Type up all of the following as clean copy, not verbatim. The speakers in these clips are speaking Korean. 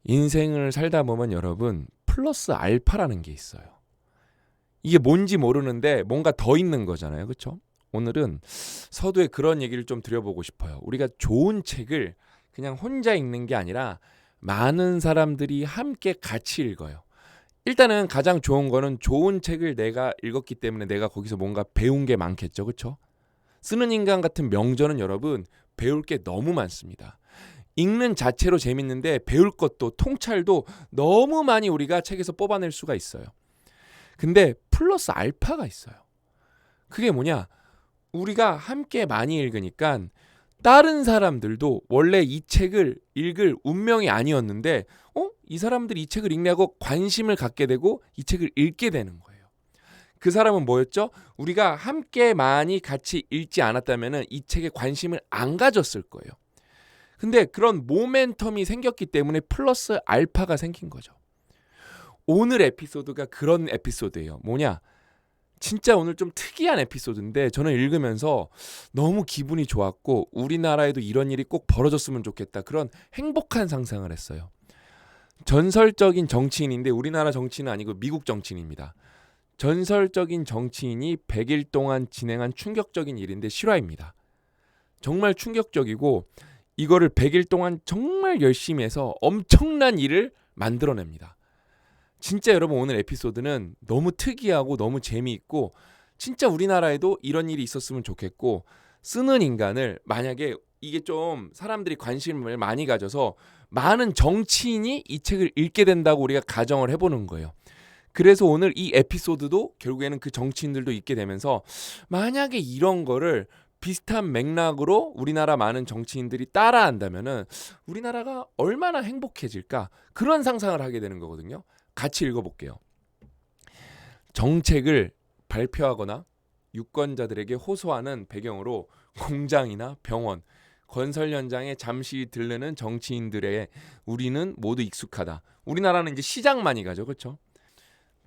인생을 살다 보면 여러분 플러스 알파라는 게 있어요. 이게 뭔지 모르는데 뭔가 더 있는 거잖아요. 그렇죠? 오늘은 서두에 그런 얘기를 좀 드려보고 싶어요. 우리가 좋은 책을 그냥 혼자 읽는 게 아니라 많은 사람들이 함께 같이 읽어요. 일단은 가장 좋은 거는 좋은 책을 내가 읽었기 때문에 내가 거기서 뭔가 배운 게 많겠죠. 그렇죠? 쓰는 인간 같은 명저는 여러분 배울 게 너무 많습니다. 읽는 자체로 재밌는데 배울 것도 통찰도 너무 많이 우리가 책에서 뽑아낼 수가 있어요. 근데 플러스 알파가 있어요. 그게 뭐냐? 우리가 함께 많이 읽으니까 다른 사람들도 원래 이 책을 읽을 운명이 아니었는데 이 사람들이 이 책을 읽냐고 관심을 갖게 되고 이 책을 읽게 되는 거예요. 그 사람은 뭐였죠? 우리가 함께 많이 같이 읽지 않았다면 이 책에 관심을 안 가졌을 거예요. 근데 그런 모멘텀이 생겼기 때문에 플러스 알파가 생긴 거죠. 오늘 에피소드가 그런 에피소드예요. 뭐냐? 진짜 오늘 좀 특이한 에피소드인데 저는 읽으면서 너무 기분이 좋았고 우리나라에도 이런 일이 꼭 벌어졌으면 좋겠다. 그런 행복한 상상을 했어요. 전설적인 정치인인데 우리나라 정치인은 아니고 미국 정치인입니다. 전설적인 정치인이 100일 동안 진행한 충격적인 일인데 실화입니다. 정말 충격적이고 이거를 100일 동안 정말 열심히 해서 엄청난 일을 만들어냅니다. 진짜 여러분 오늘 에피소드는 너무 특이하고 너무 재미있고 진짜 우리나라에도 이런 일이 있었으면 좋겠고 쓰는 인간을 만약에 이게 좀 사람들이 관심을 많이 가져서 많은 정치인이 이 책을 읽게 된다고 우리가 가정을 해보는 거예요. 그래서 오늘 이 에피소드도 결국에는 그 정치인들도 있게 되면서 만약에 이런 거를 비슷한 맥락으로 우리나라 많은 정치인들이 따라한다면은 우리나라가 얼마나 행복해질까 그런 상상을 하게 되는 거거든요. 같이 읽어볼게요. 정책을 발표하거나 유권자들에게 호소하는 배경으로 공장이나 병원, 건설 현장에 잠시 들르는 정치인들의 우리는 모두 익숙하다. 우리나라는 이제 시장 많이 가죠, 그렇죠?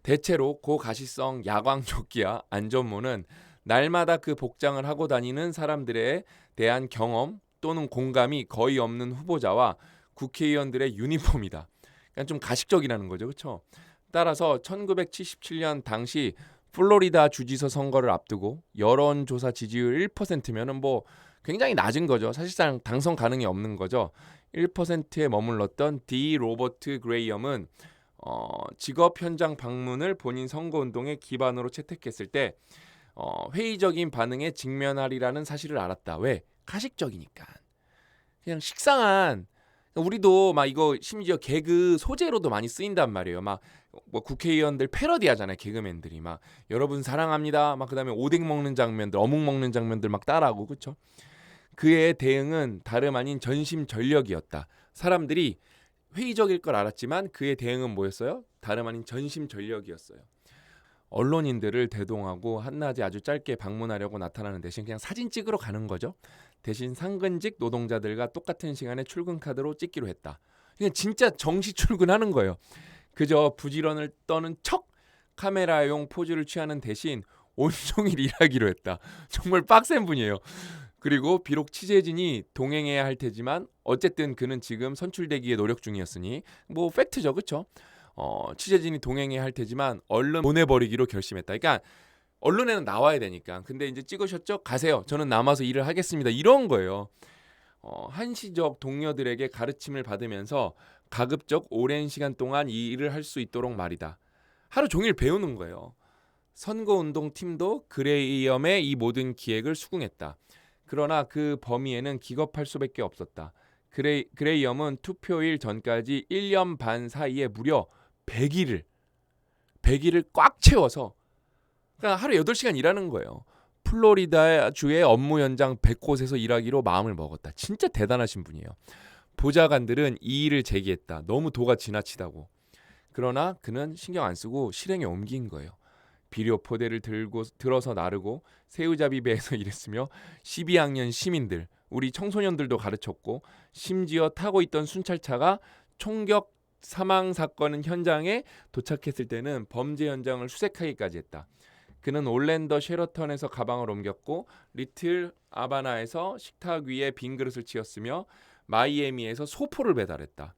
대체로 고가시성 야광조끼와 안전모는 날마다 그 복장을 하고 다니는 사람들에 대한 경험 또는 공감이 거의 없는 후보자와 국회의원들의 유니폼이다. 그러니까 좀 가식적이라는 거죠. 그렇죠? 따라서 1977년 당시 플로리다 주지사 선거를 앞두고 여론조사 지지율 1%면은 뭐 굉장히 낮은 거죠. 사실상 당선 가능이 없는 거죠. 1%에 머물렀던 디 로버트 그레이엄은 직업 현장 방문을 본인 선거운동의 기반으로 채택했을 때 회의적인 반응에 직면하리라는 사실을 알았다. 왜? 가식적이니까. 그냥 식상한 우리도 막 이거 심지어 개그 소재로도 많이 쓰인단 말이에요. 막 뭐 국회의원들 패러디 하잖아요. 개그맨들이 막 여러분 사랑합니다. 막 그다음에 오뎅 먹는 장면들, 어묵 먹는 장면들 막 따라하고 그렇죠? 그의 대응은 다름 아닌 전심전력이었다. 사람들이 회의적일 걸 알았지만 그의 대응은 뭐였어요? 다름 아닌 전심전력이었어요. 언론인들을 대동하고 한낮에 아주 짧게 방문하려고 나타나는 대신 그냥 사진 찍으러 가는 거죠. 대신 상근직 노동자들과 똑같은 시간에 출근 카드로 찍기로 했다. 그냥 진짜 정시 출근하는 거예요. 그저 부지런을 떠는 척 카메라용 포즈를 취하는 대신 온종일 일하기로 했다. 정말 빡센 분이에요. 그리고 비록 취재진이 동행해야 할 테지만 어쨌든 그는 지금 선출되기에 노력 중이었으니 뭐 팩트죠, 그렇죠? 취재진이 동행해야 할 테지만 얼른 보내버리기로 결심했다. 그러니까 언론에는 나와야 되니까. 근데 이제 찍으셨죠? 가세요. 저는 남아서 일을 하겠습니다. 이런 거예요. 한시적 동료들에게 가르침을 받으면서 가급적 오랜 시간 동안 이 일을 할 수 있도록 말이다. 하루 종일 배우는 거예요. 선거운동 팀도 그레이엄의 이 모든 기획을 수긍했다. 그러나 그 범위에는 기겁할 수밖에 없었다. 그레이엄은 투표일 전까지 1년 반 사이에 무려 100일을 꽉 채워서 그러니까 하루 8시간 일하는 거예요. 플로리다 주의 업무 현장 100곳에서 일하기로 마음을 먹었다. 진짜 대단하신 분이에요. 보좌관들은 이 일을 제기했다. 너무 도가 지나치다고. 그러나 그는 신경 안 쓰고 실행에 옮긴 거예요. 비료 포대를 들어서 나르고 새우잡이 배에서 일했으며 12학년 시민들, 우리 청소년들도 가르쳤고 심지어 타고 있던 순찰차가 총격 사망 사건 현장에 도착했을 때는 범죄 현장을 수색하기까지 했다. 그는 올랜더 쉐러턴에서 가방을 옮겼고 리틀 아바나에서 식탁 위에 빈 그릇을 치웠으며 마이애미에서 소포를 배달했다.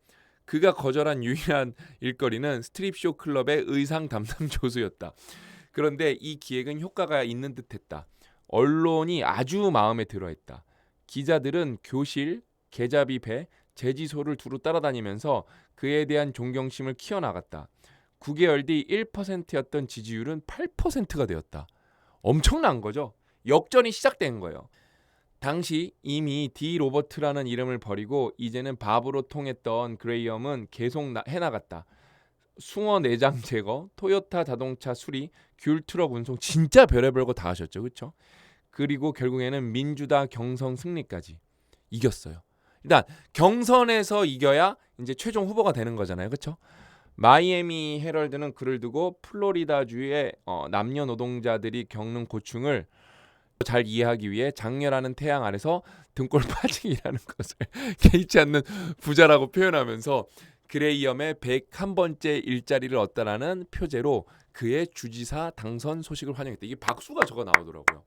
그가 거절한 유일한 일거리는 스트립쇼 클럽의 의상 담당 조수였다. 그런데 이 기획은 효과가 있는 듯했다. 언론이 아주 마음에 들어했다. 기자들은 교실, 계잡이 배, 제지소를 두루 따라다니면서 그에 대한 존경심을 키워나갔다. 9개월 뒤 1%였던 지지율은 8%가 되었다. 엄청난 거죠. 역전이 시작된 거예요. 당시 이미 디 로버트라는 이름을 버리고 이제는 바보로 통했던 그레이엄은 계속 해나갔다. 숭어 내장 제거, 토요타 자동차 수리, 귤 트럭 운송, 진짜 별의별 거 다 하셨죠. 그렇죠? 그리고 결국에는 민주당 경선 승리까지 이겼어요. 일단 경선에서 이겨야 이제 최종 후보가 되는 거잖아요. 그렇죠? 마이애미 헤럴드는 글을 두고 플로리다주의 남녀 노동자들이 겪는 고충을 잘 이해하기 위해 장렬하는 태양 아래서 등골 빠지기라는 것을 개의치 않는 부자라고 표현하면서 그레이엄의 101번째 일자리를 얻다라는 표제로 그의 주지사 당선 소식을 환영했다. 이게 박수가 적어 나오더라고요.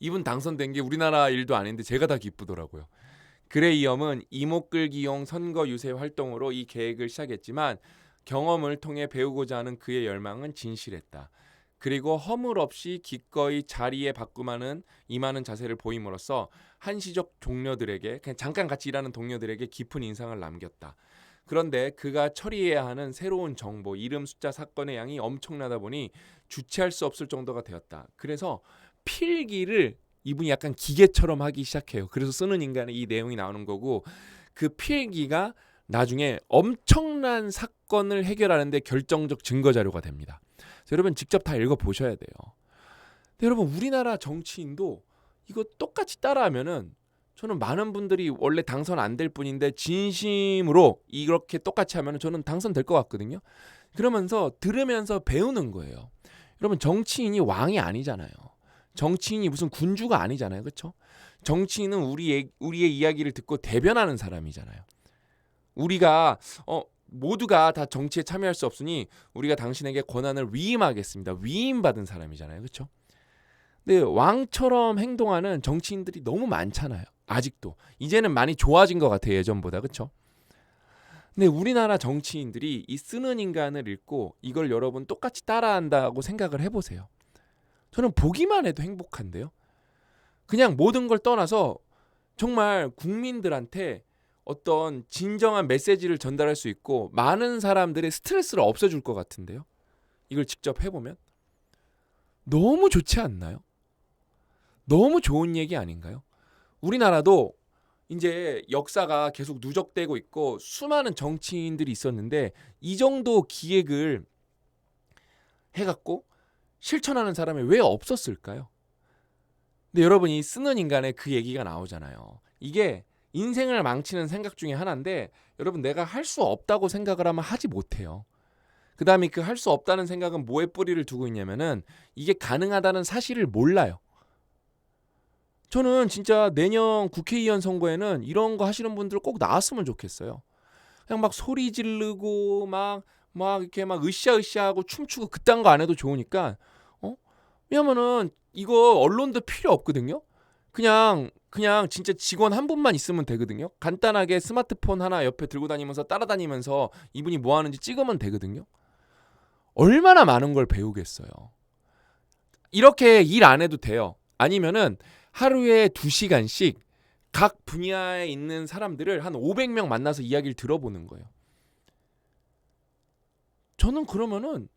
이분 당선된 게 우리나라 일도 아닌데 제가 다 기쁘더라고요. 그레이엄은 이목끌기용 선거 유세 활동으로 이 계획을 시작했지만 경험을 통해 배우고자 하는 그의 열망은 진실했다. 그리고 허물 없이 기꺼이 자리에 임하는 자세를 보임으로써 한시적 동료들에게 그냥 잠깐 같이 일하는 동료들에게 깊은 인상을 남겼다. 그런데 그가 처리해야 하는 새로운 정보, 이름, 숫자, 사건의 양이 엄청나다 보니 주체할 수 없을 정도가 되었다. 그래서 필기를 이분이 약간 기계처럼 하기 시작해요. 그래서 쓰는 인간의 이 내용이 나오는 거고 그 필기가 나중에 엄청난 사건을 해결하는 데 결정적 증거 자료가 됩니다. 여러분 직접 다 읽어보셔야 돼요. 근데 여러분 우리나라 정치인도 이거 똑같이 따라하면은 저는 많은 분들이 원래 당선 안 될 뿐인데 진심으로 이렇게 똑같이 하면은 저는 당선될 것 같거든요. 그러면서 들으면서 배우는 거예요. 여러분 정치인이 왕이 아니잖아요. 정치인이 무슨 군주가 아니잖아요. 그렇죠? 정치인은 우리의 이야기를 듣고 대변하는 사람이잖아요. 우리가 모두가 다 정치에 참여할 수 없으니 우리가 당신에게 권한을 위임하겠습니다. 위임받은 사람이잖아요. 그렇죠? 근데 왕처럼 행동하는 정치인들이 너무 많잖아요. 아직도. 이제는 많이 좋아진 것 같아요. 예전보다. 그렇죠? 근데 우리나라 정치인들이 이 쓰는 인간을 읽고 이걸 여러분 똑같이 따라한다고 생각을 해보세요. 저는 보기만 해도 행복한데요. 그냥 모든 걸 떠나서 정말 국민들한테 어떤 진정한 메시지를 전달할 수 있고 많은 사람들의 스트레스를 없애줄 것 같은데요. 이걸 직접 해보면 너무 좋지 않나요? 너무 좋은 얘기 아닌가요? 우리나라도 이제 역사가 계속 누적되고 있고 수많은 정치인들이 있었는데 이 정도 기획을 해갖고 실천하는 사람이 왜 없었을까요? 근데 여러분이 쓰는 인간의 그 얘기가 나오잖아요. 이게 인생을 망치는 생각 중에 하나인데 여러분 내가 할 수 없다고 생각을 하면 하지 못해요. 그 다음에 그 할 수 없다는 생각은 뭐에 뿌리를 두고 있냐면은 이게 가능하다는 사실을 몰라요. 저는 진짜 내년 국회의원 선거에는 이런 거 하시는 분들 꼭 나왔으면 좋겠어요. 그냥 막 소리 지르고 막 이렇게 막 으쌰으쌰하고 춤추고 그딴 거 안 해도 좋으니까 왜냐면은 이거 언론도 필요 없거든요. 그냥 진짜 직원 한 분만 있으면 되거든요. 간단하게 스마트폰 하나 옆에 들고 다니면서 따라다니면서 이분이 뭐 하는지 찍으면 되거든요. 얼마나 많은 걸 배우겠어요. 이렇게 일 안 해도 돼요. 아니면은 하루에 2시간씩 각 분야에 있는 사람들을 한 500명 만나서 이야기를 들어보는 거예요. 저는 그러면은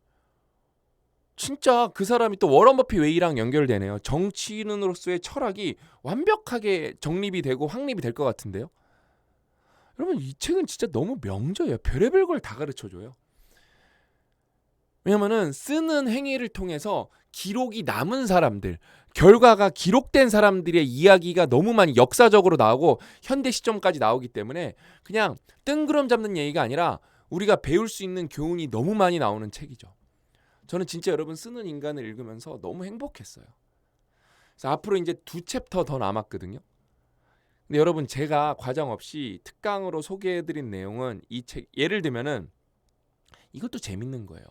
진짜 그 사람이 또 워런 버핏 웨이랑 연결되네요. 정치인으로서의 철학이 완벽하게 정립이 되고 확립이 될 것 같은데요. 여러분 이 책은 진짜 너무 명저예요. 별의별 걸 다 가르쳐줘요. 왜냐면은 쓰는 행위를 통해서 기록이 남은 사람들, 결과가 기록된 사람들의 이야기가 너무 많이 역사적으로 나오고 현대 시점까지 나오기 때문에 그냥 뜬구름 잡는 얘기가 아니라 우리가 배울 수 있는 교훈이 너무 많이 나오는 책이죠. 저는 진짜 여러분 쓰는 인간을 읽으면서 너무 행복했어요. 그래서 앞으로 이제 2챕터 더 남았거든요. 근데 여러분 제가 과정 없이 특강으로 소개해드린 내용은 이 책 예를 들면은 이것도 재밌는 거예요.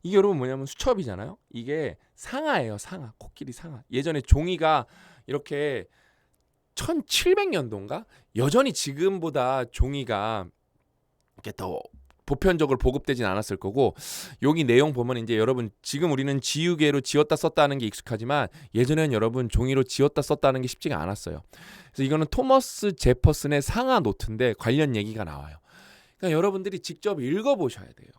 이게 여러분 뭐냐면 수첩이잖아요. 이게 상아예요. 상아. 코끼리 상아. 예전에 종이가 이렇게 1700년도인가? 여전히 지금보다 종이가 이렇게 더 보편적으로 보급되진 않았을 거고 여기 내용 보면 이제 여러분 지금 우리는 지우개로 지웠다 썼다 하는 게 익숙하지만 예전에는 여러분 종이로 지웠다 썼다 하는 게 쉽지가 않았어요. 그래서 이거는 토머스 제퍼슨의 상하 노트인데 관련 얘기가 나와요. 그러니까 여러분들이 직접 읽어보셔야 돼요.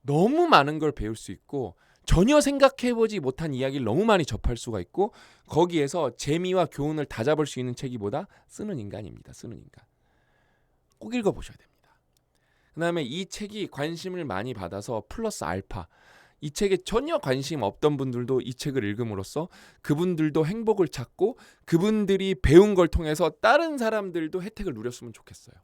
너무 많은 걸 배울 수 있고 전혀 생각해보지 못한 이야기를 너무 많이 접할 수가 있고 거기에서 재미와 교훈을 다 잡을 수 있는 책이 보다 쓰는 인간입니다. 쓰는 인간. 꼭 읽어보셔야 됩니다. 그 다음에 이 책이 관심을 많이 받아서 플러스 알파 이 책에 전혀 관심 없던 분들도 이 책을 읽음으로써 그분들도 행복을 찾고 그분들이 배운 걸 통해서 다른 사람들도 혜택을 누렸으면 좋겠어요.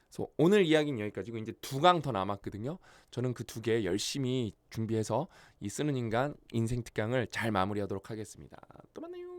그래서 오늘 이야기는 여기까지고 이제 2강 더 남았거든요. 저는 그 2개 열심히 준비해서 이 쓰는 인간 인생 특강을 잘 마무리하도록 하겠습니다. 또 만나요.